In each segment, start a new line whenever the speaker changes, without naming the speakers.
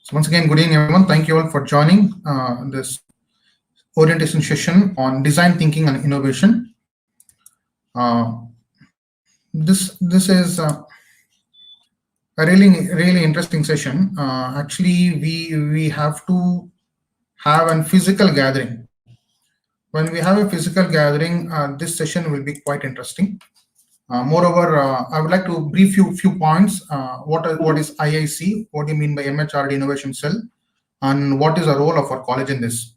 So once again, good evening, everyone. Thank you all for joining this orientation session on design thinking and innovation. This is a really interesting session. Actually, we have to have a physical gathering. When we have a physical gathering, this session will be quite interesting. Moreover, I would like to brief you few points. What is IIC? What do you mean by MHRD Innovation Cell? And what is the role of our college in this?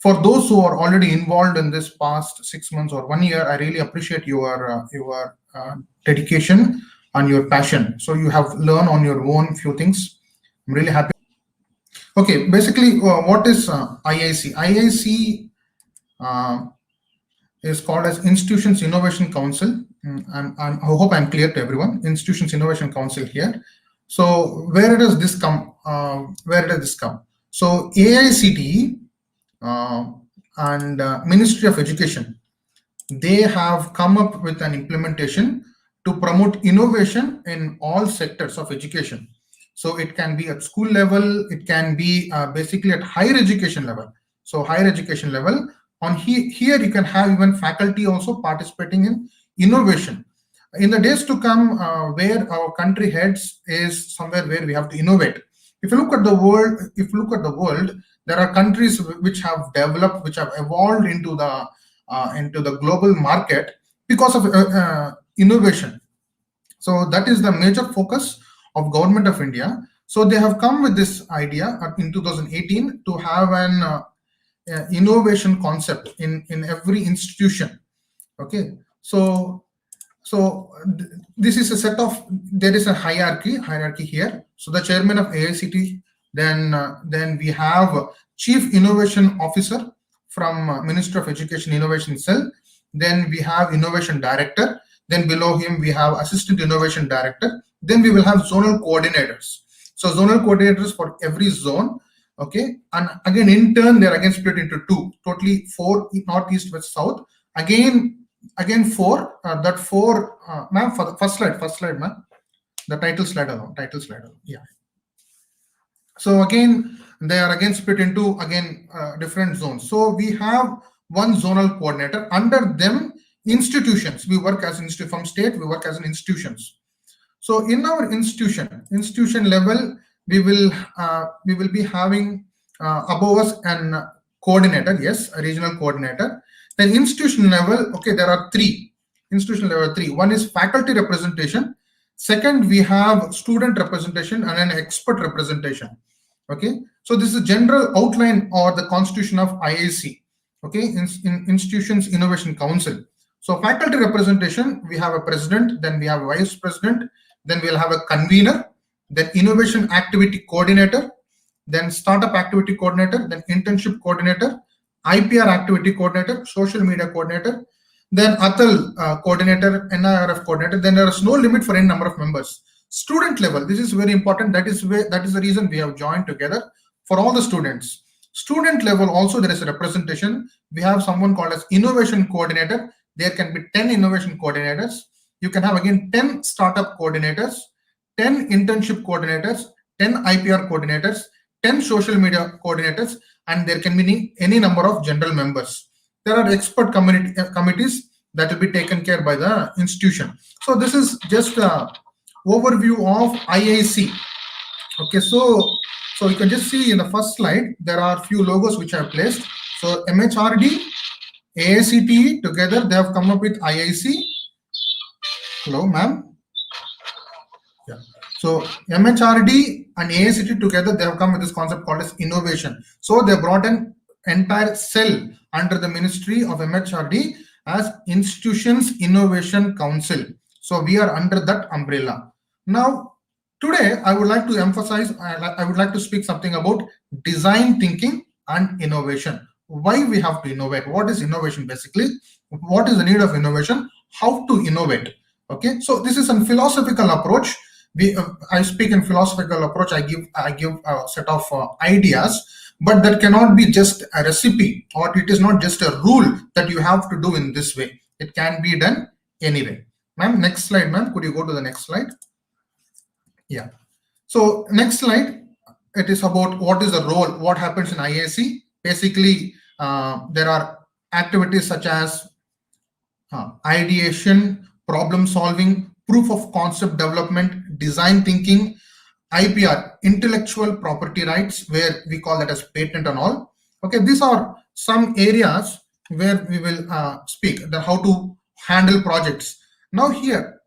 For those who are already involved in this past 6 months or 1 year, I really appreciate your dedication and your passion. So you have learned on your own few things. I'm really happy. Okay, basically, what is IIC? IIC is called as Institutions Innovation Council. I hope I'm clear to everyone. Institutions Innovation Council here. So where does this come? So AICTE and Ministry of Education, they have come up with an implementation to promote innovation in all sectors of education. So it can be at school level, it can be basically at higher education level. So higher education level, on here you can have even faculty also participating in innovation. In the days to come, where our country heads is somewhere where we have to innovate. If you look at the world, there are countries which have developed, which have evolved into the global market because of innovation. So that is the major focus of Government of India. So they have come with this idea in 2018 to have an innovation concept in every institution. Okay, so this is a set of, there is a hierarchy here. So the chairman of AICT, then we have Chief Innovation Officer from Ministry of Education Innovation Cell. Then we have Innovation Director. Then below him we have Assistant Innovation Director. Then we will have zonal coordinators. So zonal coordinators for every zone. Okay, and again in turn they're again split into two, totally 4, north, east, west, south. Again 4. That 4, ma'am, for the first slide, ma'am. The title slide alone. Yeah. So again, they are again split into different zones. So we have one zonal coordinator. Under them, institutions. We work as from state. We work as institutions. So in our institution level, we will be having above us an coordinator. Yes, a regional coordinator. Then institution level, okay, there are 3. Institution level 3. One is faculty representation. Second, we have student representation and an expert representation. Okay, so this is a general outline or the constitution of IIC. Okay, in Institutions Innovation Council. So faculty representation, we have a president, then we have a vice president, then we'll have a convener, then innovation activity coordinator, then startup activity coordinator, then internship coordinator, IPR activity coordinator, social media coordinator, then ATAL coordinator, NIRF coordinator. Then there is no limit for any number of members. Student level, this is very important. That is the reason we have joined together for all the students. Student level also there is a representation. We have someone called as innovation coordinator. There can be 10 innovation coordinators. You can have again 10 startup coordinators, 10 internship coordinators, 10 IPR coordinators, 10 social media coordinators, and there can be any number of general members. There are expert committees that will be taken care by the institution. So this is just an overview of IIC. Okay, so you can just see in the first slide, there are few logos which I have placed. So MHRD, AICTE together, they have come up with IIC. Hello, ma'am. Yeah. So MHRD and AICTE together, they have come with this concept called as innovation. So they brought an entire cell under the Ministry of MHRD as Institutions Innovation Council. So we are under that umbrella. Now, today I would like to emphasize, I would like to speak something about design thinking and innovation. Why we have to innovate? What is innovation basically? What is the need of innovation? How to innovate? Okay, so this is a philosophical approach. I speak in philosophical approach. I give a set of ideas, but that cannot be just a recipe, or it is not just a rule that you have to do in this way. It can be done anyway. Ma'am, next slide, ma'am. Could you go to the next slide? Yeah. So next slide it is about what is the role, what happens in IAC. Basically, there are activities such as ideation, problem solving, proof of concept development, design thinking, IPR, intellectual property rights, where we call that as patent and all. Okay, these are some areas where we will speak that how to handle projects. Now here,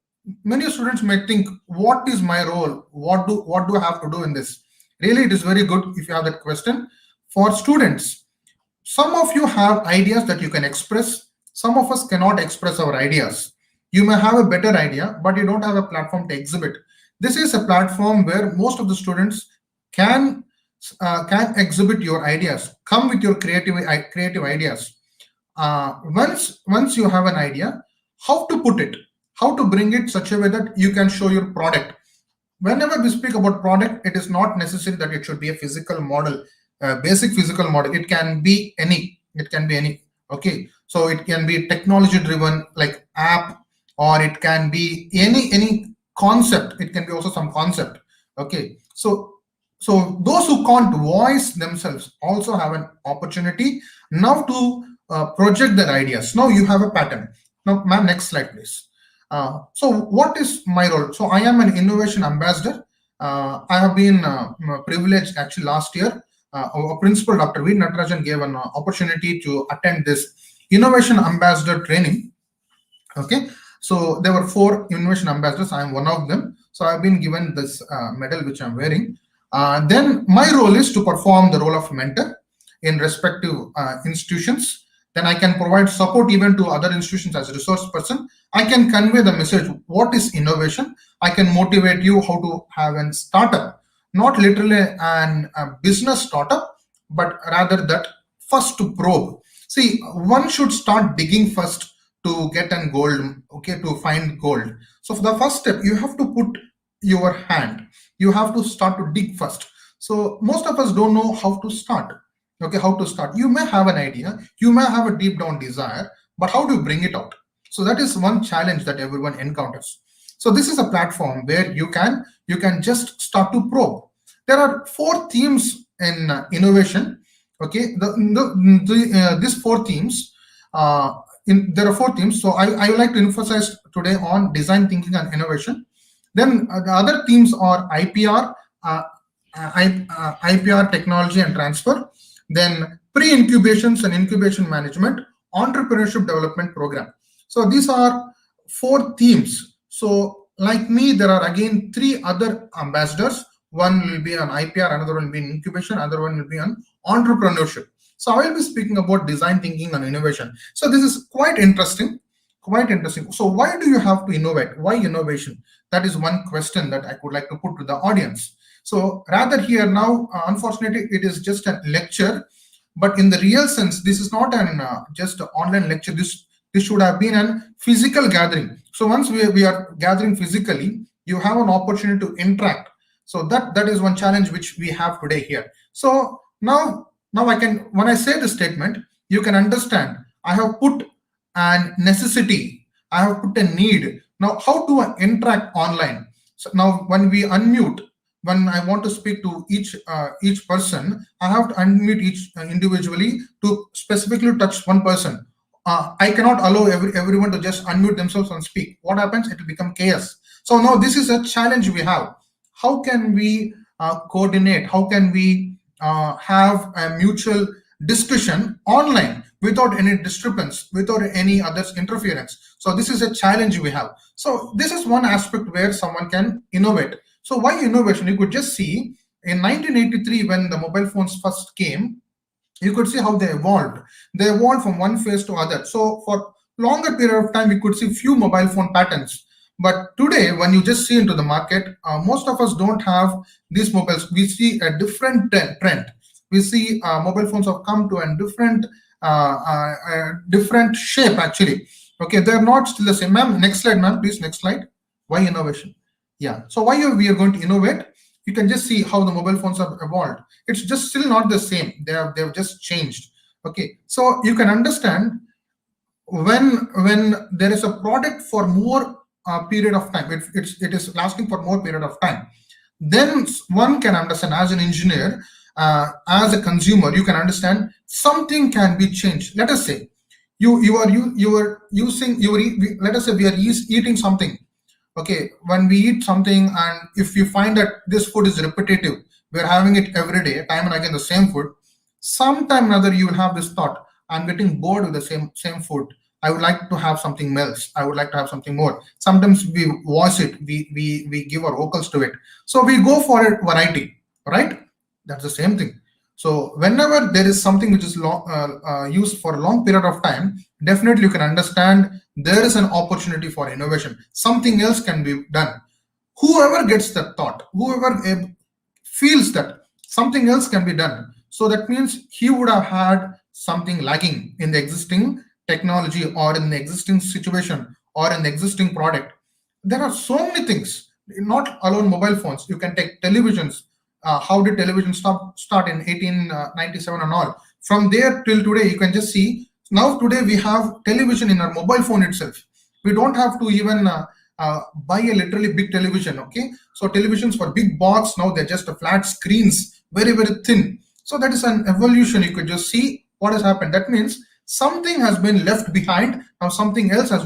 many students may think, what is my role? What do I have to do in this? Really, it is very good if you have that question. For students, some of you have ideas that you can express. Some of us cannot express our ideas. You may have a better idea, but you don't have a platform to exhibit. This is a platform where most of the students can exhibit your ideas. Come with your creative ideas. Once you have an idea, how to put it, how to bring it such a way that you can show your product. Whenever we speak about product, it is not necessary that it should be a physical model, basic physical model. It can be any. It can be any. Okay, so it can be technology driven, like app, or it can be any concept. It can be also some concept. Okay, so those who can't voice themselves also have an opportunity now to project their ideas. Now you have a pattern. Now, ma'am, next slide, please. So what is my role? So I am an innovation ambassador. I have been privileged actually last year. Our principal, Dr. V. Natarajan, gave an opportunity to attend this innovation ambassador training. Okay, so there were 4 innovation ambassadors. I am one of them. So I've been given this medal which I'm wearing. Then my role is to perform the role of mentor in respective institutions. Then I can provide support even to other institutions as a resource person. I can convey the message, what is innovation. I can motivate you how to have a startup, not literally a business startup, but rather that first to probe. See, one should start digging first to get an gold, okay, to find gold. So for the first step, you have to put your hand. You have to start to dig first. So most of us don't know how to start. Okay, how to start. You may have an idea, you may have a deep down desire, but how do you bring it out? So that is one challenge that everyone encounters. So this is a platform where you can just start to probe. There are 4 themes in innovation. Okay, these 4 themes. There are 4 themes. So I would like to emphasize today on design thinking and innovation. Then the other themes are IPR, IPR technology and transfer. Then pre-incubations and incubation management, entrepreneurship development program. So these are 4 themes. So like me, there are again 3 other ambassadors. One will be on IPR, another one will be in incubation, another one will be on entrepreneurship. So I will be speaking about design thinking and innovation. So this is quite interesting, quite interesting. So why do you have to innovate? Why innovation? That is one question that I would like to put to the audience. So rather here now, unfortunately, it is just a lecture, but in the real sense, this is not an just an online lecture. This should have been a physical gathering. So once we are gathering physically, you have an opportunity to interact. So that is one challenge which we have today here. So now I can, when I say the statement, you can understand. I have put a necessity. I have put a need. Now, how do I interact online? So now when we unmute, when I want to speak to each person, I have to unmute each individually to specifically touch one person. I cannot allow everyone to just unmute themselves and speak. What happens? It will become chaos. So now this is a challenge we have. How can we coordinate? How can we have a mutual discussion online without any disturbance, without any other's interference? So this is a challenge we have. So this is one aspect where someone can innovate. So why innovation? You could just see in 1983 when the mobile phones first came, you could see how they evolved. They evolved from one phase to other. So for longer period of time, we could see few mobile phone patents. But today, when you just see into the market, most of us don't have these mobiles. We see a different trend. We see mobile phones have come to a different shape actually. Okay, they're not still the same. Ma'am, next slide, ma'am, please, next slide. Why innovation? Yeah, so why we are going to innovate? You can just see how the mobile phones have evolved. It's just still not the same. They've just changed. Okay, so you can understand when there is a product for more period of time, it is lasting for more period of time. then one can understand as an engineer, as a consumer, you can understand something can be changed. Let us say you are using let us say we are eating something. Okay, when we eat something and if you find that this food is repetitive, we're having it every day, time and again, the same food, sometime or other you will have this thought, I'm getting bored with the same food, I would like to have something else, I would like to have something more. Sometimes we voice it, we give our vocals to it, so we go for a variety, right? That's the same thing. So whenever there is something which is used for a long period of time, definitely you can understand there is an opportunity for innovation. Something else can be done. Whoever gets that thought, whoever feels that something else can be done, so that means he would have had something lagging in the existing technology or in the existing situation or in the existing product. There are so many things, not alone mobile phones. You can take televisions. How did television start in 1897 and all? From there till today, you can just see. Now today we have television in our mobile phone itself. We don't have to even buy a literally big television. Okay, so televisions for big box, now they're just a flat screens, very thin. So that is an evolution. You could just see what has happened. That means something has been left behind. Now something else has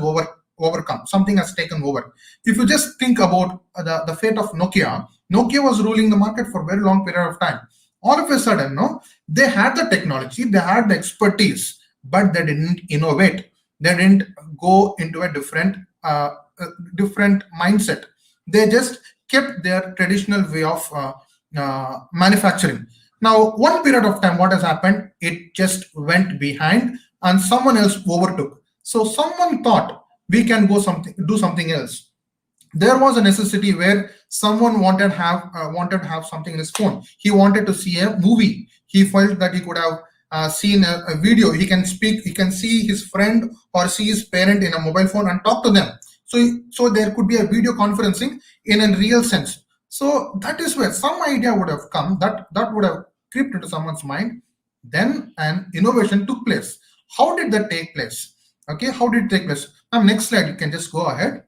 overcome. Something has taken over. If you just think about the fate of Nokia was ruling the market for a very long period of time. All of a sudden, no, they had the technology, they had the expertise, but they didn't innovate. They didn't go into a different mindset. They just kept their traditional way of manufacturing. Now, one period of time, what has happened? It just went behind, and someone else overtook. So someone thought we can do something else. There was a necessity where someone wanted to have something in his phone. He wanted to see a movie. He felt that he could have seen a video. He can speak. He can see his friend or see his parent in a mobile phone and talk to them. So there could be a video conferencing in a real sense. So that is where some idea would have come, that would have crept into someone's mind. Then an innovation took place. How did that take place? Okay, how did it take place? Now, next slide, you can just go ahead.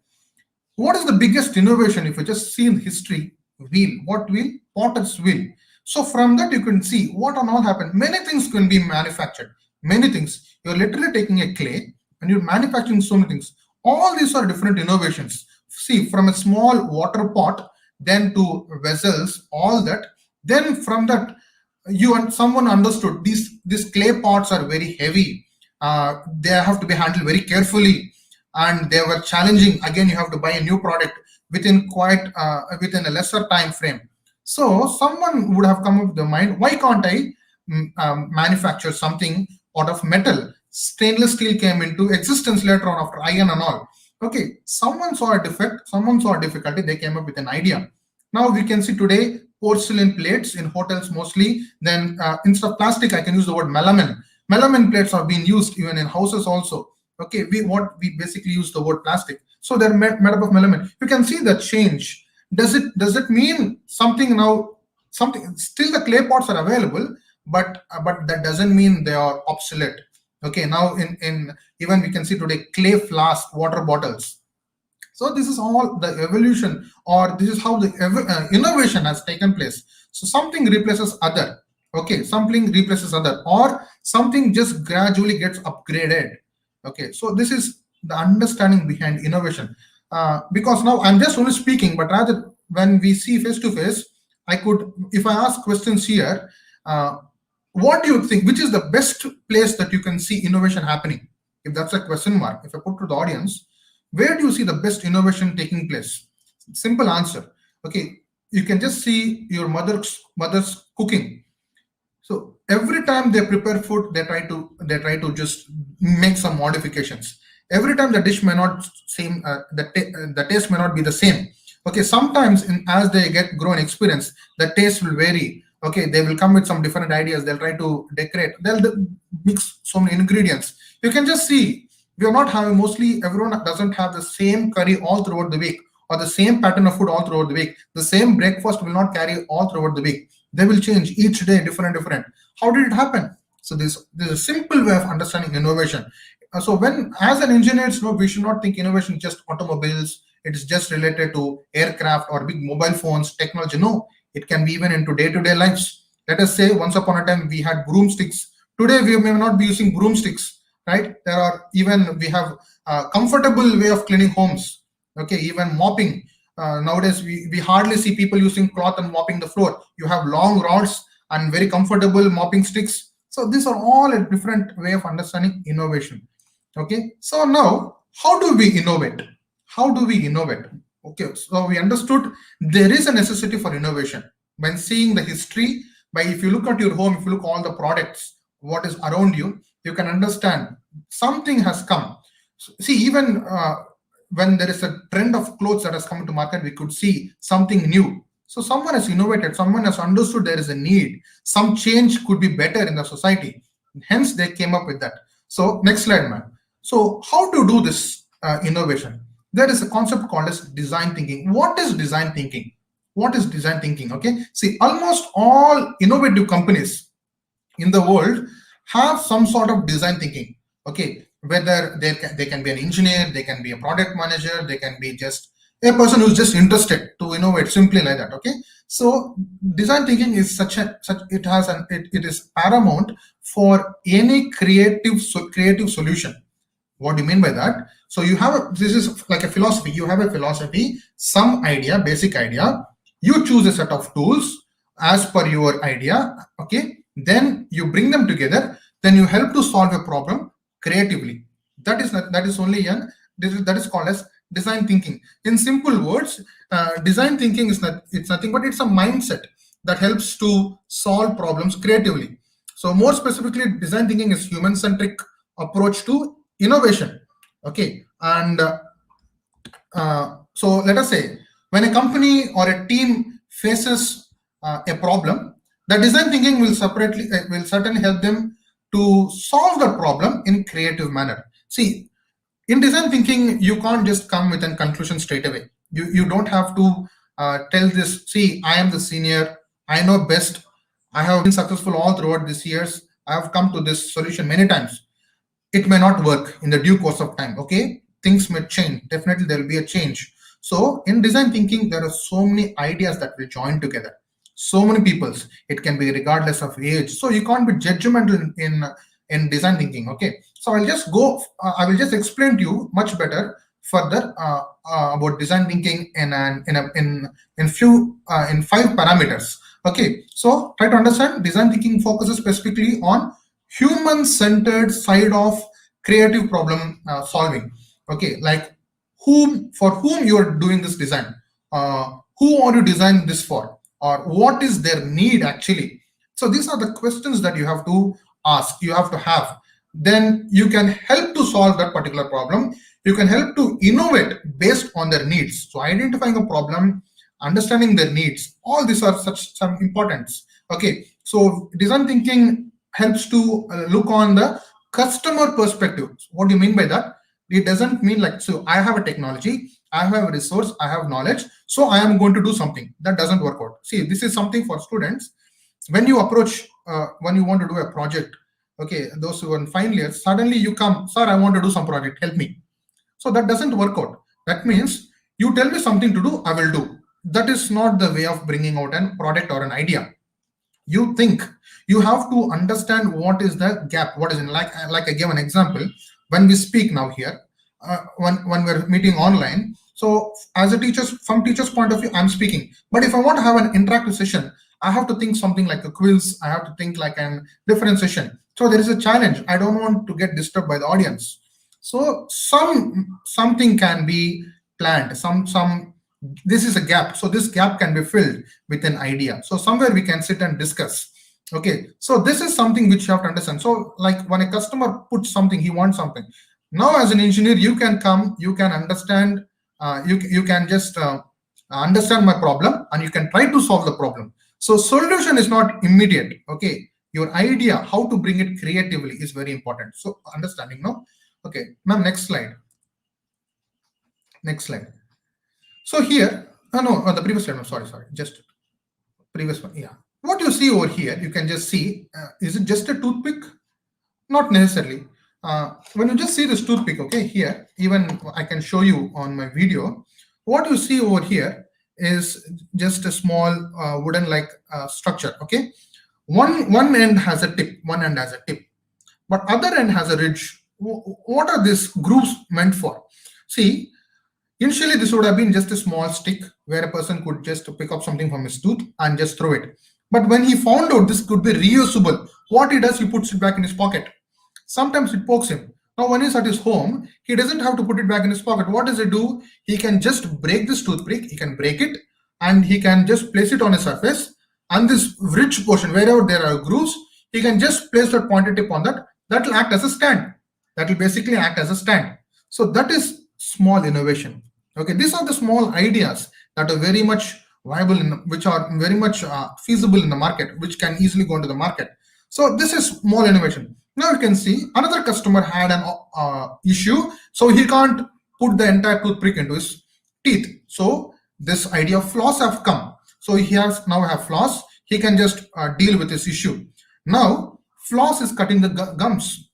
What is the biggest innovation? If you just see in history, wheel. What wheel? Potter's wheel. So from that you can see what and all happened. Many things can be manufactured. Many things. You're literally taking a clay and you're manufacturing so many things. All these are different innovations. See, from a small water pot, then to vessels, all that. Then from that, someone understood these clay pots are very heavy. They have to be handled very carefully. And they were challenging. Again, you have to buy a new product within a lesser time frame. So someone would have come up with the mind, why can't I manufacture something out of metal? Stainless steel came into existence later on after iron and all. Okay, someone saw a defect, someone saw a difficulty, they came up with an idea. Now we can see today porcelain plates in hotels mostly. Then instead of plastic, I can use the word melamine. Melamine plates are being used even in houses also. Okay, we basically use the word plastic. So they're made up of melamine. You can see the change. Does it mean something now? Something still the clay pots are available, but that doesn't mean they are obsolete. Okay, now in even we can see today clay flask, water bottles. So this is all the evolution, or this is how the innovation has taken place. So something replaces other. Okay, something replaces other, or something just gradually gets upgraded. Okay, so this is the understanding behind innovation. Because now I'm just only speaking, but rather when we see face to face, if I ask questions here, what do you think, which is the best place that you can see innovation happening? If that's a question mark, if I put to the audience, where do you see the best innovation taking place? Simple answer. Okay, you can just see your mother's cooking. So every time they prepare food, they try to just make some modifications. Every time the dish may not seem, the taste may not be the same. Okay, sometimes as they grow in experience, the taste will vary. Okay, they will come with some different ideas. They'll try to decorate. They'll mix so many ingredients. You can just see we are not having, mostly everyone doesn't have the same curry all throughout the week, or the same pattern of food all throughout the week. The same breakfast will not carry all throughout the week. They will change each day, different. How did it happen? So there's a simple way of understanding innovation. So when, as an engineer, we should not think innovation just automobiles, it's just related to aircraft or big mobile phones, technology. No, it can be even into day-to-day lives. Let us say once upon a time we had broomsticks. Today we may not be using broomsticks, right? There are even, we have a comfortable way of cleaning homes. Okay, even mopping. Nowadays we hardly see people using cloth and mopping the floor. You have long rods and very comfortable mopping sticks. So these are all a different way of understanding innovation. Okay, so now how do we innovate? How do we innovate? Okay, so we understood there is a necessity for innovation. When seeing the history, by if you look at your home, if you look all the products, what is around you, you can understand something has come. See, even when there is a trend of clothes that has come to market, we could see something new. So someone has innovated, someone has understood there is a need, some change could be better in the society. Hence, they came up with that. So next slide, man. So how to do this innovation? There is a concept called as design thinking. What is design thinking? What is design thinking? Okay, see, almost all innovative companies in the world have some sort of design thinking. Okay, whether they can be an engineer, they can be a product manager, they can be just a person who's just interested to innovate, simply like that. Okay, so design thinking is such it is paramount for any creative solution. What do you mean by that? So you have this is like a philosophy. You have a philosophy, some idea, basic idea. You choose a set of tools as per your idea. Okay, then you bring them together. Then you help to solve a problem creatively. That is only that is called as design thinking. In simple words, design thinking is it's nothing but it's a mindset that helps to solve problems creatively. So more specifically, design thinking is human-centric approach to innovation. Okay, and so let us say when a company or a team faces a problem, the design thinking will certainly help them to solve the problem in creative manner. See, in design thinking, you can't just come with a conclusion straight away. You don't have to tell this, see, I am the senior, I know best, I have been successful all throughout these years, I have come to this solution many times. It may not work in the due course of time. Okay, things may change. Definitely there will be a change. So in design thinking, there are so many ideas that will join together, so many peoples. It can be regardless of age. So you can't be judgmental in design thinking. Okay, so I will just explain to you much better further about design thinking in 5 parameters. Okay, so try to understand. Design thinking focuses specifically on human-centered side of creative problem solving. Okay, like for whom you are doing this design, who are you designing this for, or what is their need actually. So these are the questions that you have to ask, you have to have. Then you can help to solve that particular problem. You can help to innovate based on their needs. So identifying a problem, understanding their needs, all these are some importance. Okay, so design thinking helps to look on the customer perspective. What do you mean by that? It doesn't mean like, so I have a technology, I have a resource, I have knowledge, so I am going to do something. That doesn't work out. See, this is something for students. When you approach, when you want to do a project, okay, those who are in final years, suddenly you come, sir, I want to do some project, help me. So that doesn't work out. That means you tell me something to do, I will do. That is not the way of bringing out a product or an idea. You think, you have to understand what is the gap, what is in, like I gave an example. When we speak now here, when we're meeting online, so as a teacher, from teacher's point of view, I'm speaking. But if I want to have an interactive session, I have to think something like a quiz, I have to think like a different session. So there is a challenge. I don't want to get disturbed by the audience. So something can be planned, this is a gap. So this gap can be filled with an idea. So somewhere we can sit and discuss. Okay, so this is something which you have to understand. So like when a customer puts something, he wants something. Now as an engineer, you can come, you can understand, you can just understand my problem and you can try to solve the problem. So solution is not immediate. Okay, your idea, how to bring it creatively is very important. So understanding, no? Okay, ma'am, next slide. Next slide. So here, no, the previous slide, sorry, just previous one, yeah. What you see over here, you can just see, is it just a toothpick? Not necessarily. When you just see this toothpick, okay, here, even I can show you on my video. What you see over here is just a small wooden like structure. Okay, one end has a tip, one end has a tip, but other end has a ridge. What are these grooves meant for? See, initially this would have been just a small stick where a person could just pick up something from his tooth and just throw it. But when he found out this could be reusable, what he does, he puts it back in his pocket. Sometimes it pokes him. Now, when he's at his home, he doesn't have to put it back in his pocket. What does he do? He can just break this toothpick, he can break it, and he can just place it on a surface. And this ridge portion, wherever there are grooves, he can just place that pointed tip on that. That will act as a stand. That will basically act as a stand. So that is small innovation. Okay, these are the small ideas that are very much viable, which are very much feasible in the market, which can easily go into the market. So this is small innovation. Now you can see another customer had an issue, so he can't put the entire toothpick into his teeth. So this idea of floss have come. So he has now have floss. He can just deal with this issue. Now floss is cutting the gums,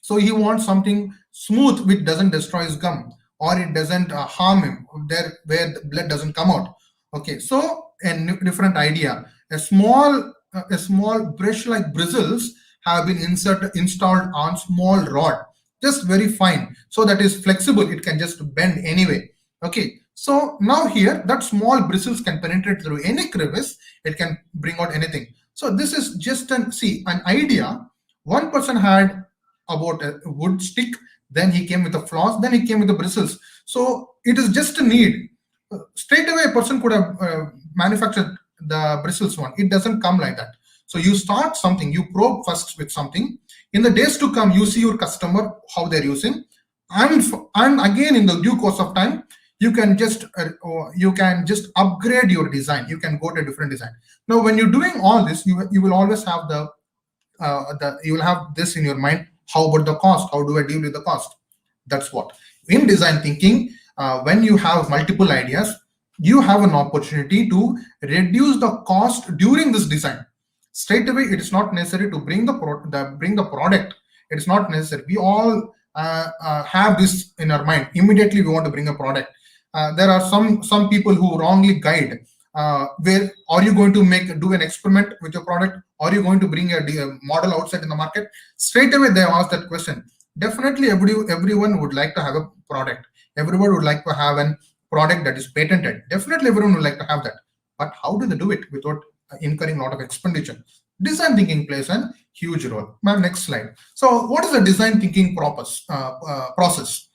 so he wants something smooth which doesn't destroy his gum, or it doesn't harm him there where the blood doesn't come out. Okay, so a different idea. A small brush like bristles have been installed on small rod, just very fine, so that is flexible, it can just bend anyway. Okay, so now here that small bristles can penetrate through any crevice, it can bring out anything. So this is just an idea. One person had about a wood stick, then he came with a floss, then he came with the bristles. So it is just a need. Straight away a person could have manufactured the bristles one. It doesn't come like that. So you start something, you probe first with something. In the days to come, you see your customer, how they're using. And again, in the due course of time, you can just upgrade your design. You can go to a different design. Now, when you're doing all this, you will always have you will have this in your mind. How about the cost? How do I deal with the cost? That's what. In design thinking, when you have multiple ideas, you have an opportunity to reduce the cost during this design. Straight away, it is not necessary to bring the product. It is not necessary. We all have this in our mind. Immediately, we want to bring a product. There are some people who wrongly guide. Where are you going to do an experiment with your product? Are you going to bring a model outside in the market? Straight away, they ask that question. Definitely, everyone would like to have a product. Everyone would like to have a product that is patented. Definitely, everyone would like to have that. But how do they do it without incurring a lot of expenditure? Design thinking plays a huge role. Ma'am, next slide. So, what is the design thinking process?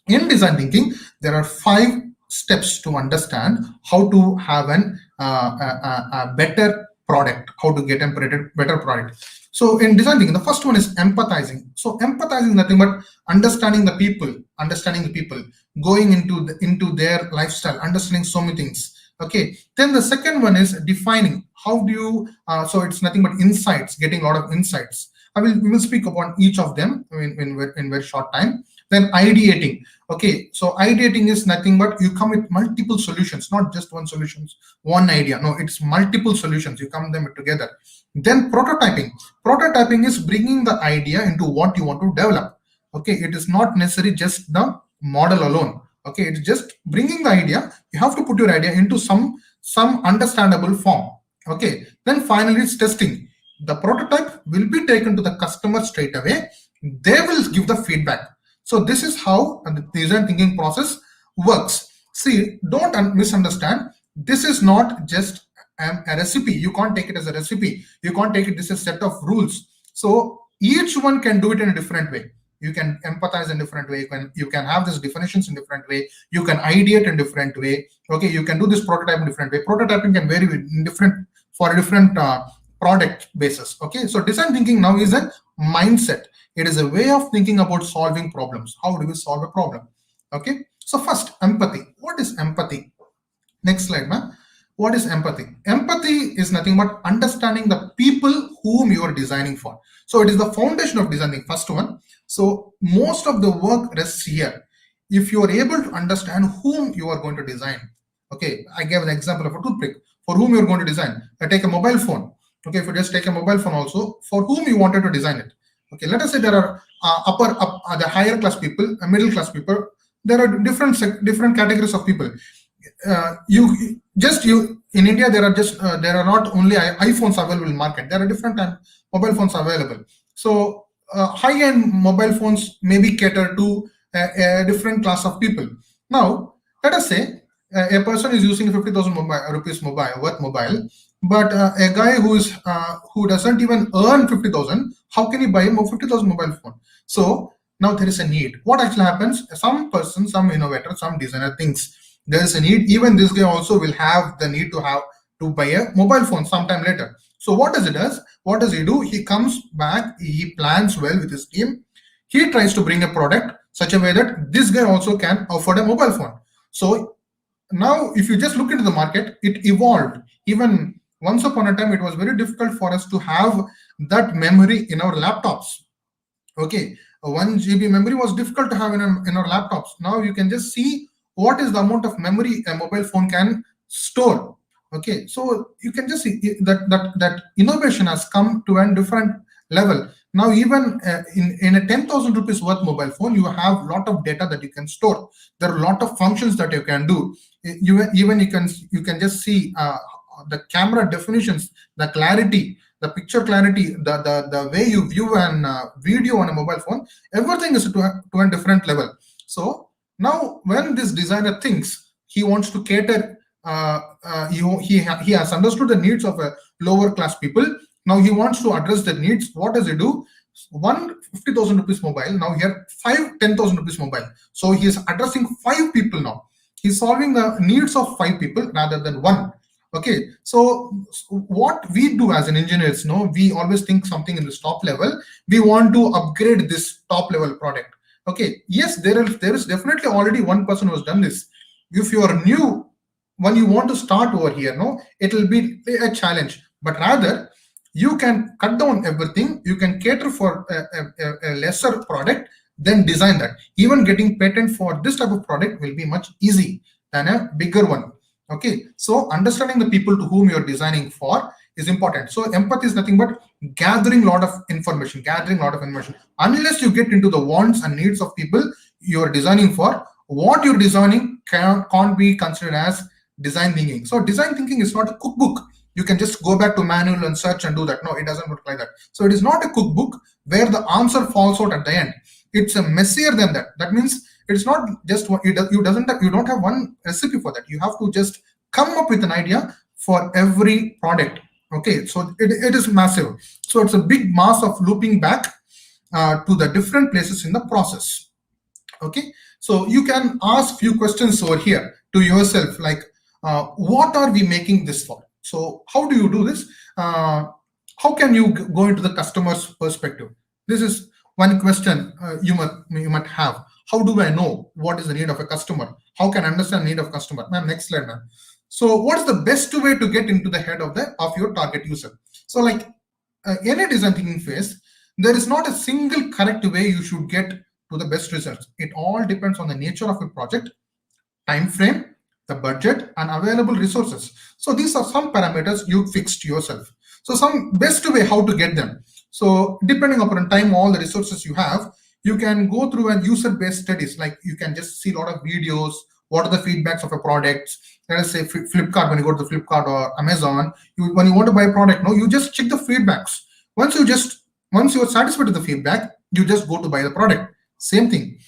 In design thinking, there are 5 steps to understand how to have a better product, how to get a better product. So in design thinking, the first one is empathizing. So empathizing is nothing but understanding the people, going into their lifestyle, understanding so many things. Okay. Then the second one is defining. How do you? So it's nothing but insights, getting a lot of insights. We will speak upon each of them in very short time. Then ideating. Okay, so ideating is nothing but you come with multiple solutions, not just one solution, one idea. No, it's multiple solutions. You come them together. Then prototyping. Prototyping is bringing the idea into what you want to develop. Okay, it is not necessary just the model alone. Okay, it's just bringing the idea. You have to put your idea into some understandable form. Okay, then finally it's testing. The prototype will be taken to the customer straight away. They will give the feedback. So this is how the design thinking process works. See, don't misunderstand. This is not just a recipe. You can't take it as a recipe. You can't take it as a set of rules. So each one can do it in a different way. You can empathize in a different way. You can have these definitions in a different way. You can ideate in a different way. Okay, you can do this prototype in a different way. Prototyping can vary for a different product basis. Okay, so design thinking now is a mindset. It is a way of thinking about solving problems. How do we solve a problem? Okay, so first, empathy. What is empathy? Next slide, ma'am. What is empathy? Empathy is nothing but understanding the people whom you are designing for. So it is the foundation of designing, first one. So most of the work rests here. If you are able to understand whom you are going to design. Okay, I gave an example of a toothpick. For whom you are going to design. I take a mobile phone. Okay, if you just take a mobile phone also, for whom you wanted to design it. Okay, let us say there are the higher class people, middle class people. There are different categories of people. you in India there are there are not only iPhones available in market. There are different mobile phones available. So high-end mobile phones maybe cater to a different class of people. Now let us say a person is using 50,000 rupees mobile, but a guy who doesn't even earn 50,000, how can he buy a 50,000 mobile phone? So now there is a need. What actually happens? Some person, some innovator, some designer thinks there is a need. Even this guy also will have the need to buy a mobile phone sometime later. So what does it does? What does he do? He comes back, he plans well with his team. He tries to bring a product such a way that this guy also can afford a mobile phone. So now if you just look into the market, it evolved. Even once upon a time, it was very difficult for us to have that memory in our laptops. Okay, 1 GB memory was difficult to have in our laptops. Now you can just see what is the amount of memory a mobile phone can store. Okay, so you can just see that innovation has come to a different level. Now even in a 10,000 rupees worth mobile phone, you have a lot of data that you can store. There are a lot of functions that you can do. You can just see the camera definitions, the clarity, the picture clarity, the way you view an video on a mobile phone. Everything is to a different level. So now when this designer thinks he wants to cater, he has understood the needs of a lower class people. Now he wants to address the needs. What does he do? 50,000 rupees mobile. Now here 10,000 rupees mobile. So he is addressing 5 people now. He's solving the needs of 5 people rather than 1. Okay, so what we do as an engineers, we always think something in this top level. We want to upgrade this top level product. Okay, yes, there is definitely already one person who has done this. If you are new, when you want to start over here, it will be a challenge. But rather, you can cut down everything. You can cater for a lesser product, then design that. Even getting patent for this type of product will be much easy than a bigger one. Okay, so understanding the people to whom you're designing for is important. So empathy is nothing but gathering a lot of information. Unless you get into the wants and needs of people you're designing for, what you're designing can't be considered as design thinking. So design thinking is not a cookbook. You can just go back to manual and search and do that. No, it doesn't work like that. So it is not a cookbook where the answer falls out at the end. It's a messier than that. That means it's not just you don't have one recipe for that. You have to just come up with an idea for every product. Okay, so it is massive. So it's a big mass of looping back to the different places in the process. Okay, so you can ask few questions over here to yourself, like what are we making this for? So how do you do this? How can you go into the customer's perspective? This is one question you might have. How do I know what is the need of a customer? How can I understand the need of customer? Ma'am, next slide, ma'am. So what's the best way to get into the head of your target user? So like any design thinking phase, there is not a single correct way you should get to the best results. It all depends on the nature of a project, time frame, the budget, and available resources. So these are some parameters you fixed yourself. So some best way how to get them. So depending upon time, all the resources you have, you can go through and user-based studies. Like you can just see a lot of videos. What are the feedbacks of a product? Let us say Flipkart. When you go to the Flipkart or Amazon, when you want to buy a product, you just check the feedbacks. Once you are satisfied with the feedback, you just go to buy the product. Same thing.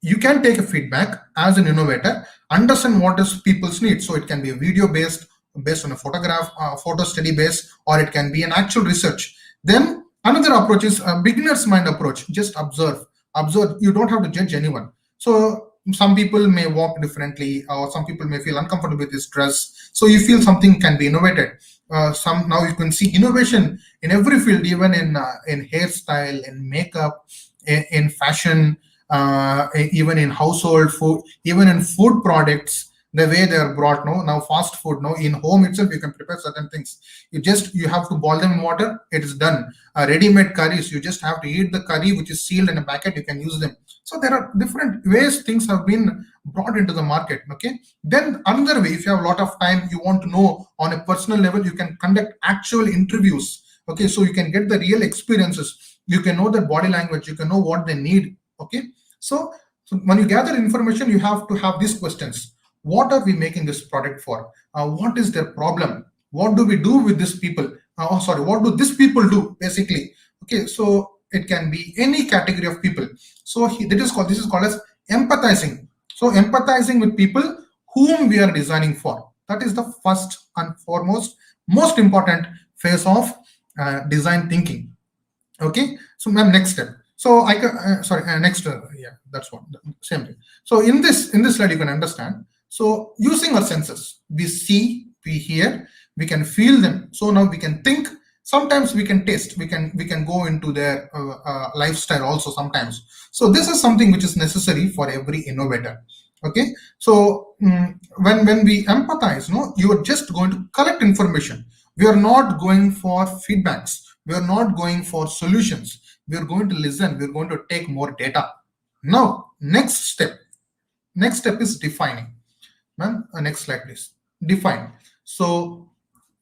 You can take a feedback as an innovator, understand what is people's needs. So it can be a video based on a photo study based, or it can be an actual research. Then another approach is a beginner's mind approach. Just observe. You don't have to judge anyone. So some people may walk differently, or some people may feel uncomfortable with this dress. So you feel something can be innovated. Now you can see innovation in every field, even in hairstyle, in makeup, in fashion, even in household food, even in food products. The way they are brought now fast food, in home itself you can prepare certain things. You have to boil them in water, it is done. Ready-made curries, you just have to eat the curry which is sealed in a packet, you can use them. So there are different ways things have been brought into the market. Okay, then another way, if you have a lot of time, you want to know on a personal level, you can conduct actual interviews. Okay, so you can get the real experiences, you can know their body language, you can know what they need. Okay, so when you gather information, you have to have these questions. what are we making this product for? What is their problem? What do we do with these people? What do these people do basically? Okay, so it can be any category of people. So this is called as empathizing. So empathizing with people whom we are designing for. That is the first and foremost, most important phase of design thinking. Okay, so ma'am, next step. So I can next yeah, that's one, same thing. So in this slide you can understand. So using our senses, we see, we hear, we can feel them. So now we can think. Sometimes we can taste. We can go into their lifestyle also sometimes. So this is something which is necessary for every innovator. Okay, so when we empathize, no, you are just going to collect information. We are not going for feedbacks. We are not going for solutions. We are going to listen. We are going to take more data. Now, next step is defining. Ma'am, next slide, please. Define. So,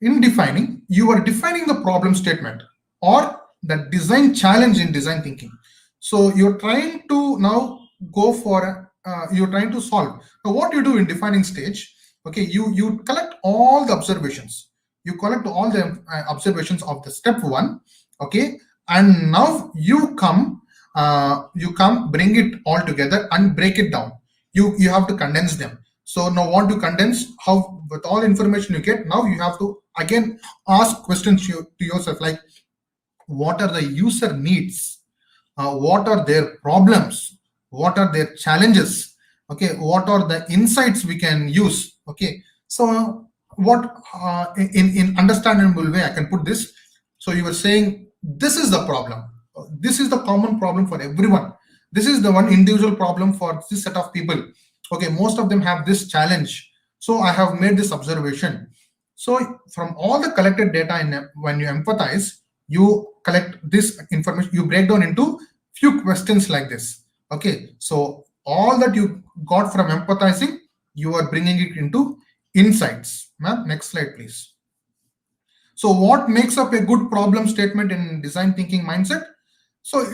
in defining, you are defining the problem statement or the design challenge in design thinking. So, you're trying to now go for you're trying to solve. Now, what you do in defining stage? Okay, you collect all the observations. You collect all the observations of the step one. Okay, and now you come bring it all together and break it down. You have to condense them. So now what to condense, how with all information you get, now you have to again ask questions to yourself, like what are the user needs, what are their problems, what are their challenges, okay, what are the insights we can use. Okay, so what in understandable way I can put this. So you were saying this is the problem, this is the common problem for everyone, this is the one individual problem for this set of people. Okay, most of them have this challenge, so I have made this observation. So from all the collected data, when you empathize, you collect this information, you break down into few questions like this. Okay, so all that you got from empathizing, you are bringing it into insights. Ma'am, next slide, please. So what makes up a good problem statement in design thinking mindset? So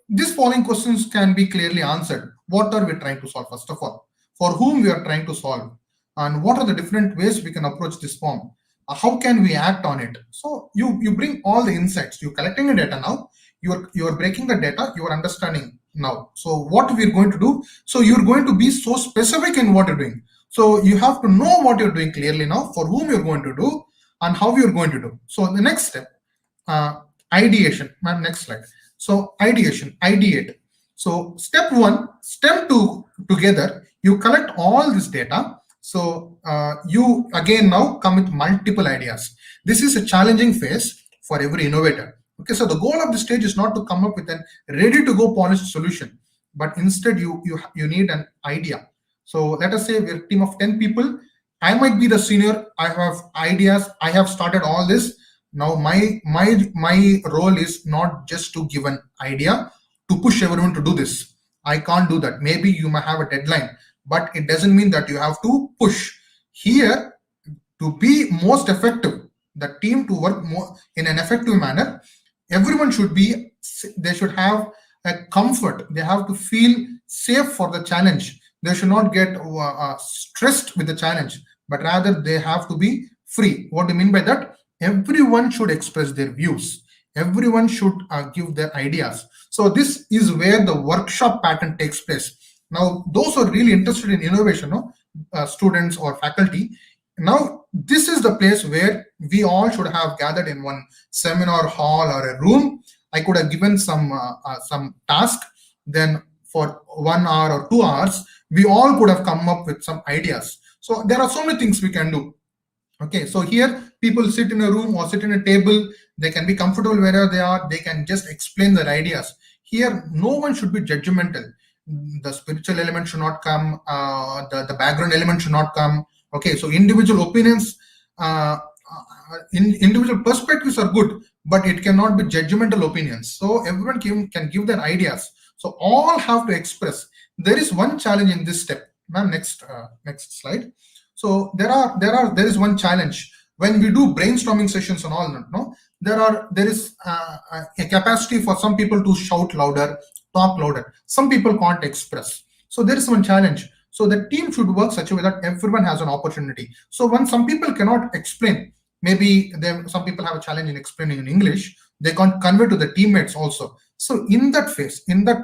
these following questions can be clearly answered. What are we trying to solve? First of all, for whom we are trying to solve, and what are the different ways we can approach this form? How can we act on it? So you bring all the insights. You're collecting the data now. You are breaking the data. You are understanding now. So what we're going to do? So you're going to be so specific in what you're doing. So you have to know what you're doing clearly now, for whom you're going to do, and how you're going to do. So the next step, ideation. Ma'am, next slide. So ideation, ideate. So step one, step two together, you collect all this data. So you again now come with multiple ideas. This is a challenging phase for every innovator. Okay, so the goal of the stage is not to come up with a ready to go polished solution, but instead you need an idea. So let us say we're a team of 10 people. I might be the senior. I have ideas. I have started all this. Now my role is not just to give an idea to push everyone to do this. I can't do that. Maybe you might have a deadline, but it doesn't mean that you have to push. Here, to be most effective, the team to work more in an effective manner, everyone they should have a comfort. They have to feel safe for the challenge. They should not get stressed with the challenge, but rather they have to be free. What do you mean by that? Everyone should express their views. Everyone should give their ideas. So this is where the workshop pattern takes place. Now, those who are really interested in innovation, students or faculty, now this is the place where we all should have gathered in one seminar hall or a room. I could have given some task. Then for 1 hour or 2 hours, we all could have come up with some ideas. So there are so many things we can do. Okay, so here people sit in a room or sit in a table. They can be comfortable wherever they are. They can just explain their ideas. Here, no one should be judgmental. The spiritual element should not come. The background element should not come. Okay, so individual opinions, individual perspectives are good, but it cannot be judgmental opinions. So everyone can give their ideas. So all have to express. There is one challenge in this step. Ma'am, next slide. So there is one challenge when we do brainstorming sessions and all. No, there is a capacity for some people to shout louder, talk louder. Some people can't express. So there is one challenge. So the team should work such a way that everyone has an opportunity. So when some people cannot explain, maybe some people have a challenge in explaining in English, they can't convey to the teammates also. So in that phase, in that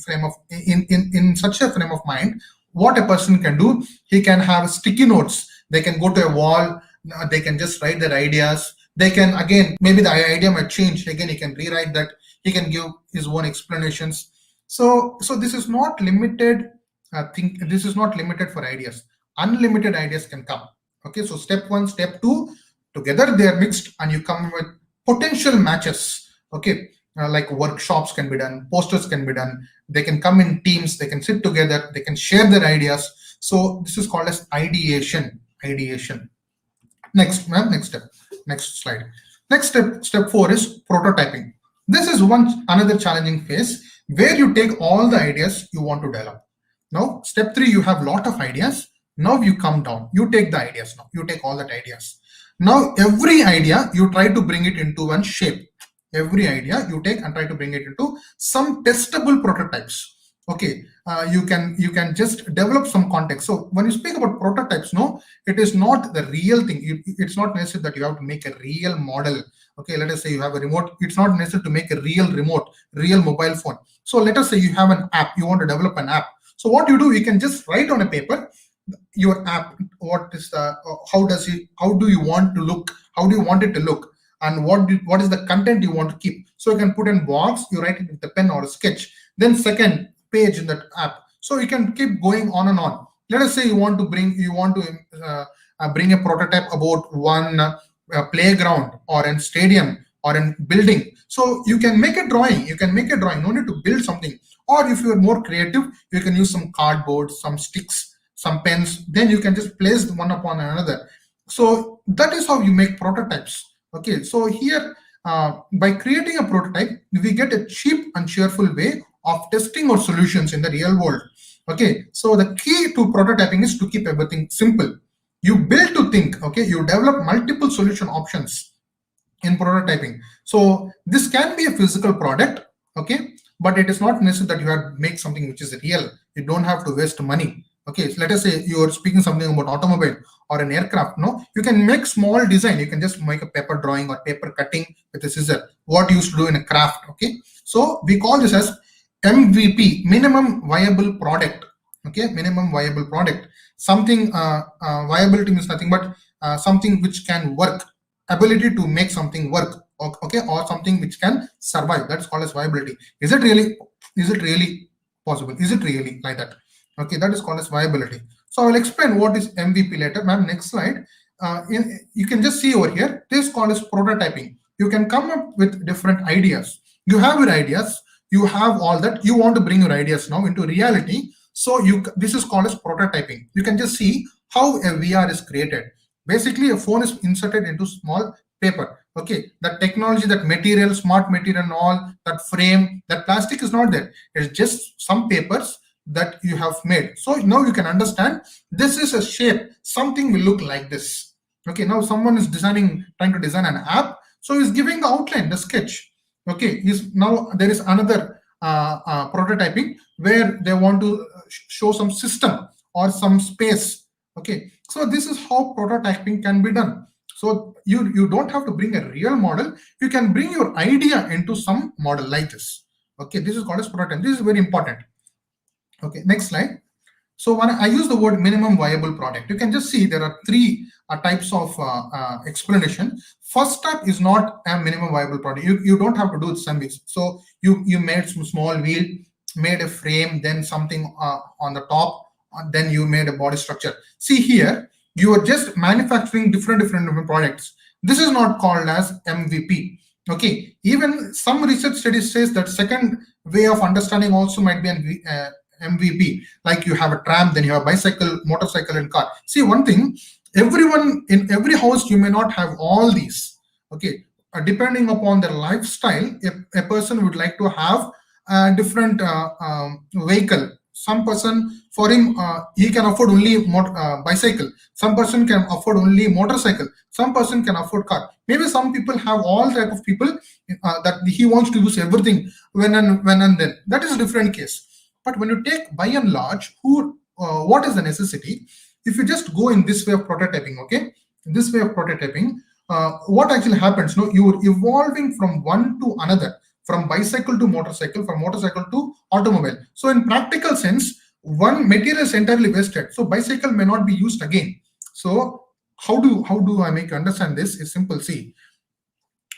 frame of in such a frame of mind, what a person can do, he can have sticky notes. They can go to a wall. They can just write their ideas. They can, again, maybe the idea might change. Again, he can rewrite that. He can give his own explanations. So this is not limited. This is not limited for ideas. Unlimited ideas can come. Okay, so step 1, step 2, together they are mixed, and you come with potential matches. Okay, like workshops can be done, posters can be done. They can come in teams. They can sit together. They can share their ideas. So this is called as ideation. Ideation. Next, ma'am. Next step. Next slide. Next step. Step 4 is prototyping. This is another challenging phase where you take all the ideas you want to develop. Now, step 3, you have a lot of ideas. Now you come down. You take the ideas now. You take all that ideas. Now, every idea, you try to bring it into one shape. Every idea you take and try to bring it into some testable prototypes. Okay, you can just develop some context. So when you speak about prototypes, no, it is not the real thing. It's not necessary that you have to make a real model. Okay, let us say you have a remote. It's not necessary to make a real remote, real mobile phone. So let us say you have an app. You want to develop an app. So what you do, you can just write on a paper your app. What is the how do you want to look? How do you want it to look? And what is the content you want to keep? So you can put in box. You write it with a pen or a sketch. Then second page in that app. So you can keep going on and on. Let us say you want to bring a prototype about one playground or a stadium or a building. So you can make a drawing. You can make a drawing. No need to build something. Or if you are more creative, you can use some cardboard, some sticks, some pens. Then you can just place one upon another. So that is how you make prototypes. Okay. So here, by creating a prototype, we get a cheap and cheerful way of testing our solutions in the real world. Okay. So the key to prototyping is to keep everything simple. You build to think. Okay. You develop multiple solution options in prototyping. So this can be a physical product. Okay. But it is not necessary that you have to make something which is real. You don't have to waste money. Okay, so let us say you are speaking something about automobile or an aircraft. No, you can make small design. You can just make a paper drawing or paper cutting with a scissor. What you used to do in a craft. Okay, so we call this as MVP, minimum viable product. Okay, minimum viable product. Something viability means nothing but something which can work. Ability to make something work. Okay, or something which can survive. That's called as viability. Is it really possible? Is it really like that? Okay, that is called as viability. So I will explain what is MVP later. Ma'am, next slide. You can just see over here. This is called as prototyping. You can come up with different ideas. You have your ideas. You have all that. You want to bring your ideas now into reality. So this is called as prototyping. You can just see how a VR is created. Basically, a phone is inserted into small paper. Okay, that technology, that material, smart material and all, that frame, that plastic is not there. It's just some papers that you have made. So now you can understand this is a shape. Something will look like this. Okay, now someone is trying to design an app. So he's giving the outline, the sketch. Okay, now there is another prototyping where they want to show some system or some space. Okay, so this is how prototyping can be done. So you don't have to bring a real model. You can bring your idea into some model like this. Okay, this is called as prototype. This is very important. Okay, next slide. So when I use the word minimum viable product, you can just see there are three types of explanation. First step is not a minimum viable product. You don't have to do some bits. So you made some small wheel, made a frame, then something on the top, then you made a body structure. See here, you are just manufacturing different products. This is not called as MVP. Okay, even some research studies says that second way of understanding also might be an MVP. Like you have a tram, then you have a bicycle, motorcycle, and car. See one thing, everyone in every house you may not have all these. Okay, depending upon their lifestyle, a person would like to have a different vehicle. Some person, for him, he can afford only bicycle. Some person can afford only motorcycle. Some person can afford car. Maybe some people have all type of people that he wants to use everything when and then. That is a different case. But when you take by and large, who what is the necessity? If you just go in this way of prototyping, okay, this way of prototyping, what actually happens? No, you're evolving from one to another, from bicycle to motorcycle, from motorcycle to automobile. So in practical sense, one material is entirely wasted. So bicycle may not be used again. So how do I make you understand this? It's simple. See,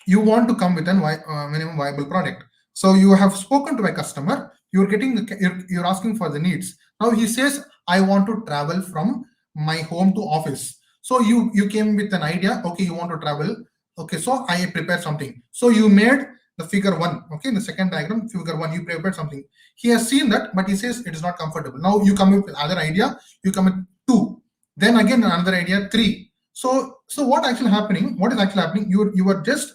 you want to come with an minimum viable product. So you have spoken to a customer, you're getting you're asking for the needs. Now he says, I want to travel from my home to office. So you came with an idea, okay, you want to travel, okay, so I prepared something. So you made the figure 1, okay, in the second diagram, figure 1, you prepared something. He has seen that, but he says it is not comfortable. Now you come with other idea, you come with 2, then again another idea, 3. So what is actually happening? You are just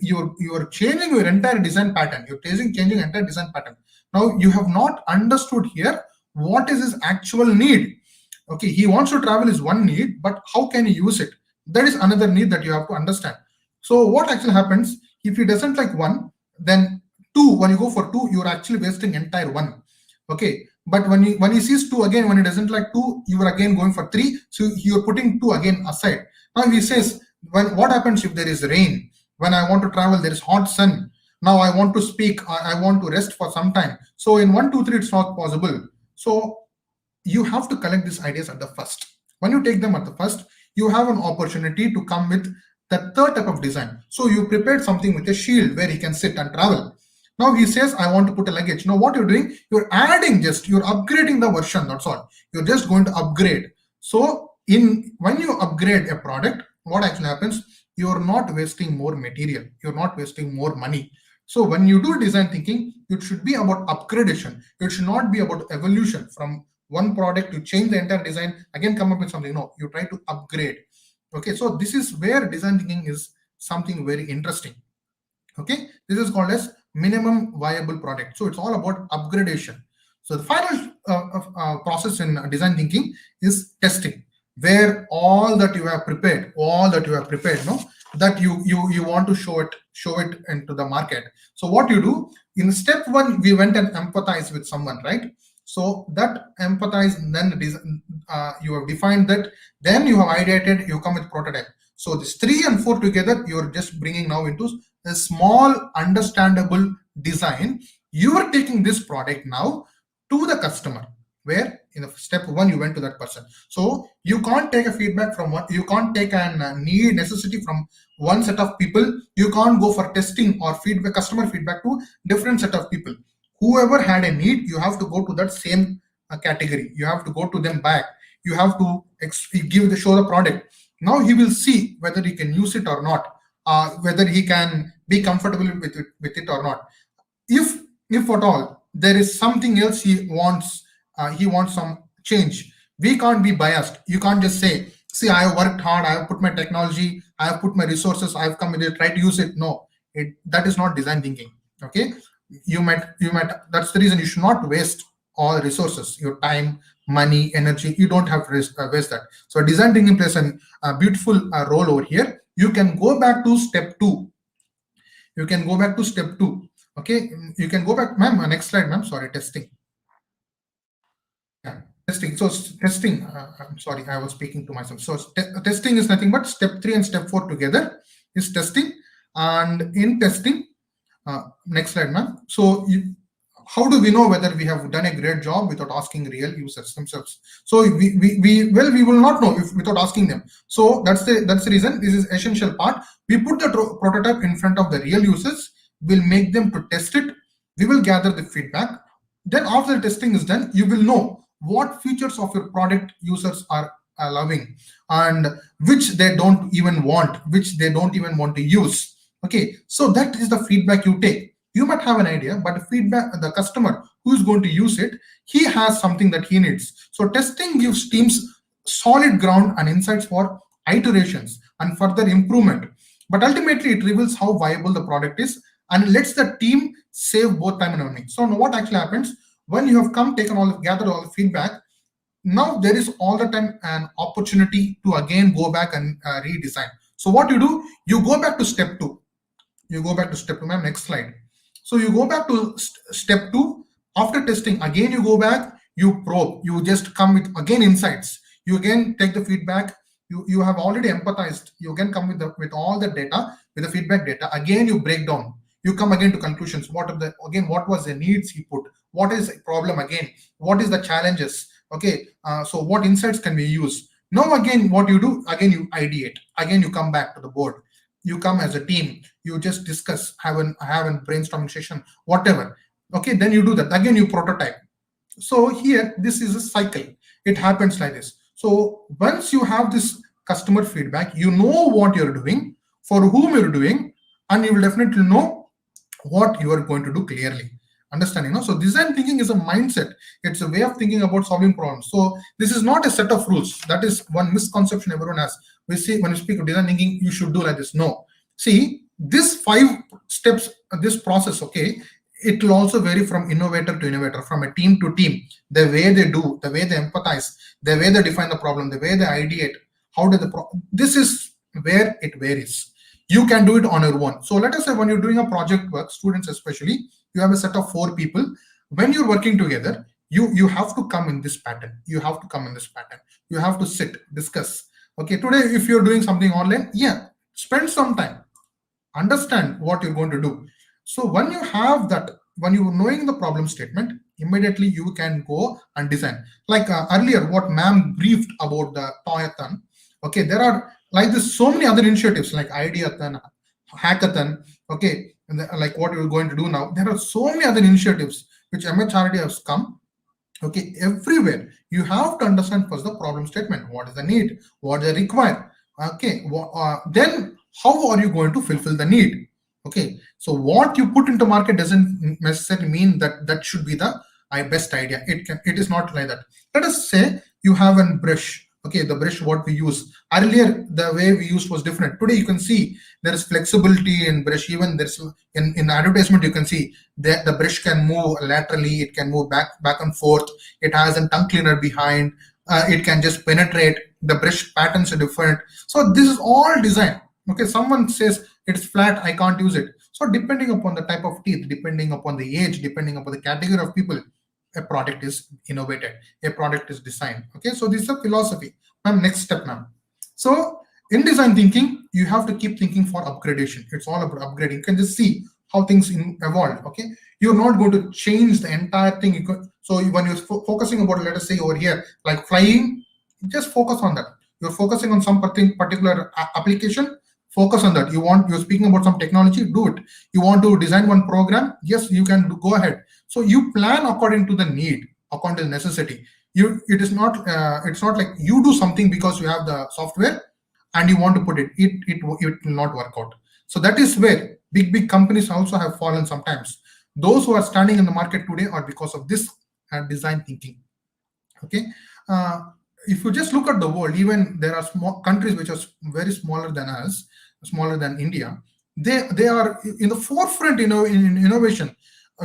you're changing your entire design pattern. You're changing entire design pattern. Now you have not understood here what is his actual need. Okay, he wants to travel is one need, but how can he use it? That is another need that you have to understand. So what actually happens if he doesn't like 1, then 2, when you go for 2, you're actually wasting entire 1. Okay, but when he sees 2 again, when he doesn't like 2, you are again going for 3, so you're putting 2 again aside. Now he says, what happens if there is rain? When I want to travel, there is hot sun. Now I want to speak, I want to rest for some time. So in 1, 2, 3, it's not possible. So you have to collect these ideas at the first. When you take them at the first, you have an opportunity to come with the third type of design. So you prepared something with a shield where he can sit and travel. Now he says, I want to put a luggage. Now what you're doing, you're upgrading the version, that's all. You're just going to upgrade. So when you upgrade a product, what actually happens? You're not wasting more material. You're not wasting more money. So when you do design thinking, it should be about upgradation. It should not be about evolution from one product to change the entire design, again come up with something. No, you try to upgrade. Okay, so this is where design thinking is something very interesting. Okay, this is called as minimum viable product. So it's all about upgradation. So the final process in design thinking is testing, where all that you have prepared, no, that you want to show it into the market. So what you do in step 1, we went and empathize with someone, right? So that empathize, then you have defined that, then you have ideated, you come with prototype. So this 3 and 4 together, you're just bringing now into a small understandable design. You are taking this product now to the customer, where in the step 1 you went to that person. So you can't take a feedback from one, you can't take a necessity from one set of people. You can't go for testing or feedback, customer feedback to different set of people. Whoever had a need, you have to go to that same category. You have to go to them back. You have to show the product. Now he will see whether he can use it or not, whether he can be comfortable with it or not. If at all there is something else he wants some change, we can't be biased. You can't just say, see, I have worked hard, I have put my technology, I have put my resources, I have come with it, try to use it. No, that is not design thinking. Okay, you might that's the reason you should not waste all resources, your time, money, energy. You don't have to waste that. So design thinking plays a beautiful role over here. You can go back to step 2. Okay, you can go back, ma'am. Next slide, ma'am. Sorry, testing. Yeah, testing. So testing, I'm sorry, I was speaking to myself. So testing is nothing but step 3 and step 4 together is testing. And in testing, next slide, ma'am. So how do we know whether we have done a great job without asking real users themselves? So we will not know without asking them. So that's the reason this is essential part. We put the prototype in front of the real users. We'll make them to test it. We will gather the feedback. Then after the testing is done, you will know what features of your product users are loving and which they don't even want to use. Okay, so that is the feedback you take. You might have an idea, but the customer who is going to use it, he has something that he needs. So testing gives teams solid ground and insights for iterations and further improvement. But ultimately, it reveals how viable the product is and lets the team save both time and money. So now what actually happens when you have gathered all the feedback? Now there is all the time an opportunity to again go back and redesign. So what you do, you go back to step 2. Ma'am, next slide. So you go back to step 2 after testing. Again, you go back, you probe, you just come with again insights, you again take the feedback, you have already empathized, you again come with with all the data, with the feedback data, again you break down, you come again to conclusions. What are the, again, what was the needs he put, what is the problem, again what is the challenges, okay, so what insights can we use. Now again what you do, again you ideate, again you come back to the board, you come as a team, you just discuss, have a brainstorming session, whatever, okay, then you do that, again you prototype. So here this is a cycle, it happens like this. So once you have this customer feedback, you know what you're doing, for whom you're doing, and you will definitely know what you are going to do clearly. Understanding, no? So design thinking is a mindset, it's a way of thinking about solving problems. So this is not a set of rules, that is one misconception everyone has. We see when we speak of design thinking, you should do like this. No, see, this 5 steps, this process, okay, it will also vary from innovator to innovator, from a team to team, the way they do, the way they empathize, the way they define the problem, the way they ideate, how do the this is where it varies. You can do it on your own. So let us say when you're doing a project work, students especially, you have a set of 4 people. When you're working together, you have to come in this pattern, you have to come in this pattern, you have to sit, discuss. Okay, today if you're doing something online, yeah, spend some time, understand what you're going to do. So when you have that, when you're knowing the problem statement, immediately you can go and design. Like earlier what ma'am briefed about the toyathon, okay, there are like this so many other initiatives like ideathon, hackathon, okay, and like what you're going to do now, there are so many other initiatives which MHRD has come, okay, everywhere. You have to understand first the problem statement, what is the need, what they require, okay, then how are you going to fulfill the need. Okay, so what you put into market doesn't necessarily mean that that should be the best idea. It is not like that. Let us say you have a brush, okay, the brush what we use earlier, the way we used was different. Today you can see there is flexibility in brush, even there's in advertisement you can see that the brush can move laterally, it can move back and forth, it has a tongue cleaner behind, it can just penetrate, the brush patterns are different. So this is all design. Okay, someone says it's flat, I can't use it. So depending upon the type of teeth, depending upon the age, depending upon the category of people, a product is innovated, a product is designed. Okay, so this is a philosophy. Ma'am, next step, ma'am. So in design thinking, you have to keep thinking for upgradation. It's all about upgrading. You can just see how things evolve. Okay, you're not going to change the entire thing. So when you're focusing about, let us say over here, like flying, just focus on that. You're focusing on some particular application, focus on that. You're speaking about some technology, do it. You want to design one program, yes, you can go ahead. So you plan according to the need, according to the necessity. It's not like you do something because you have the software and you want to put it will not work out. So that is where big companies also have fallen sometimes. Those who are standing in the market today are because of this design thinking. Okay, if you just look at the world, even there are small countries which are very smaller than us, smaller than India, they are in the forefront, in innovation.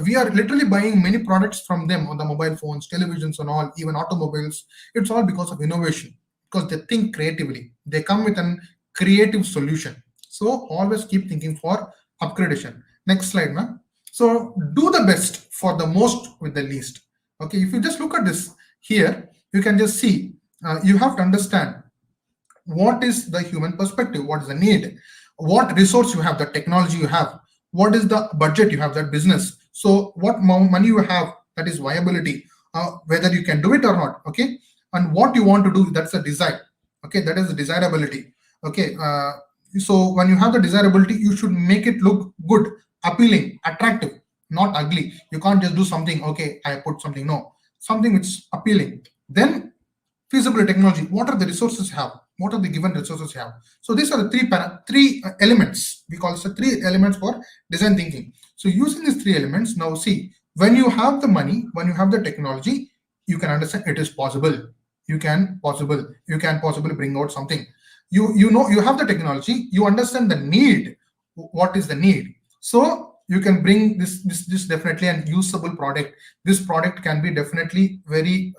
We are literally buying many products from them on the mobile phones, televisions and all, even automobiles. It's all because of innovation, because they think creatively, they come with a creative solution. So always keep thinking for upgradation. Next slide, ma'am. So do the best for the most with the least. Okay, if you just look at this here, you can just see, you have to understand what is the human perspective, what is the need, what resource you have, the technology you have, what is the budget you have, that business. So what money you have, that is viability, whether you can do it or not. Okay, and what you want to do, that's a desire. Okay, that is the desirability. Okay, so when you have the desirability, you should make it look good, appealing, attractive, not ugly. You can't just do something, okay, I put something. No, something which is appealing. Then feasibility technology, what are the resources you have, what are the given resources you have. So these are the three elements. We call this the 3 elements for design thinking. So using these 3 elements, now see, when you have the money, when you have the technology, you can understand it is possible. You can possibly bring out something. You know, you have the technology, you understand the need, what is the need. So you can bring this definitely an usable product. This product can be definitely very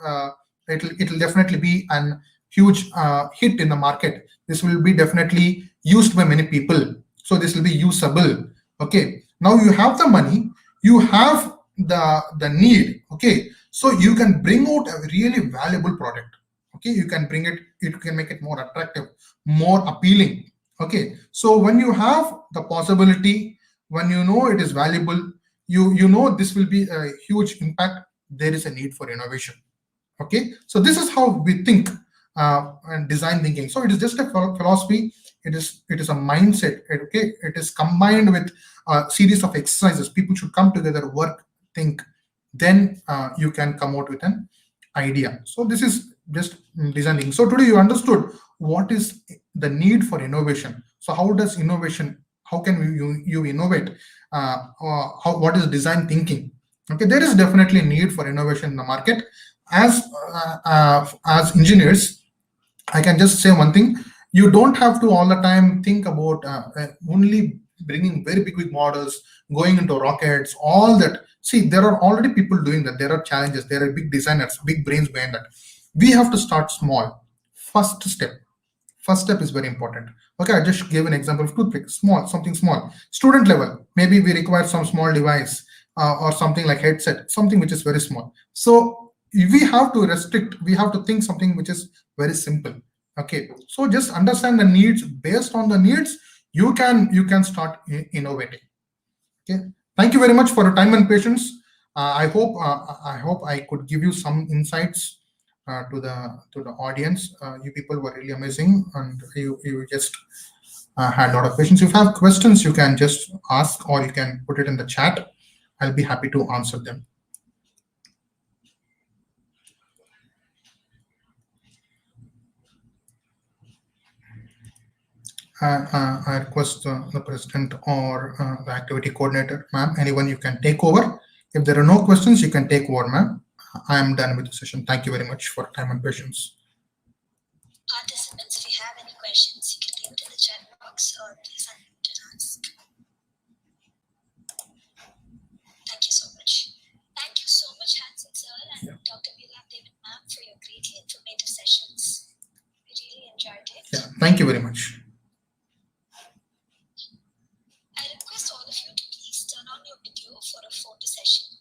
it'll definitely be an huge hit in the market. This will be definitely used by many people. So this will be usable. Okay, now you have the money, you have the need. Okay, So you can bring out a really valuable product. Okay, you can bring it, you can make it more attractive, more appealing. Okay, so when you have the possibility, when you know it is valuable, you know this will be a huge impact, there is a need for innovation. Okay, so this is how we think, and design thinking. So it is just a philosophy, it is a mindset. Okay, it is combined with a series of exercises. People should come together, work, think, then you can come out with an idea. So this is just design thinking. So today you understood what is the need for innovation. So how does innovation, how can you innovate, what is design thinking? Okay, there is definitely need for innovation in the market. As engineers, I can just say one thing: you don't have to all the time think about only bringing very big models, going into rockets, all that. See, there are already people doing that. There are challenges. There are big designers, big brains behind that. We have to start small. First step. First step is very important. Okay, I just gave an example of toothpick, small, something small. Student level, maybe we require some small device, or something like headset, something which is very small. So we have to restrict, we have to think something which is very simple. Okay, so just understand the needs. Based on the needs, you can start innovating. Okay, thank you very much for your time and patience. I hope I could give you some insights to the audience. You people were really amazing, and you just had a lot of questions. If you have questions, you can just ask, or you can put it in the chat. I'll be happy to answer them. I request the president or the activity coordinator, ma'am, anyone, you can take over. If there are no questions, you can take over, ma'am. I am done with the session. Thank you very much for time and patience.
Participants, if you have any questions, you can leave it in the chat box or please unmute and ask. Thank you so much. Thank you so much, Haston sir and Dr. Bilal David ma'am, for your greatly informative sessions. We really enjoyed it.
Yeah, thank you very much.
I request all of you to please turn on your video for a photo session.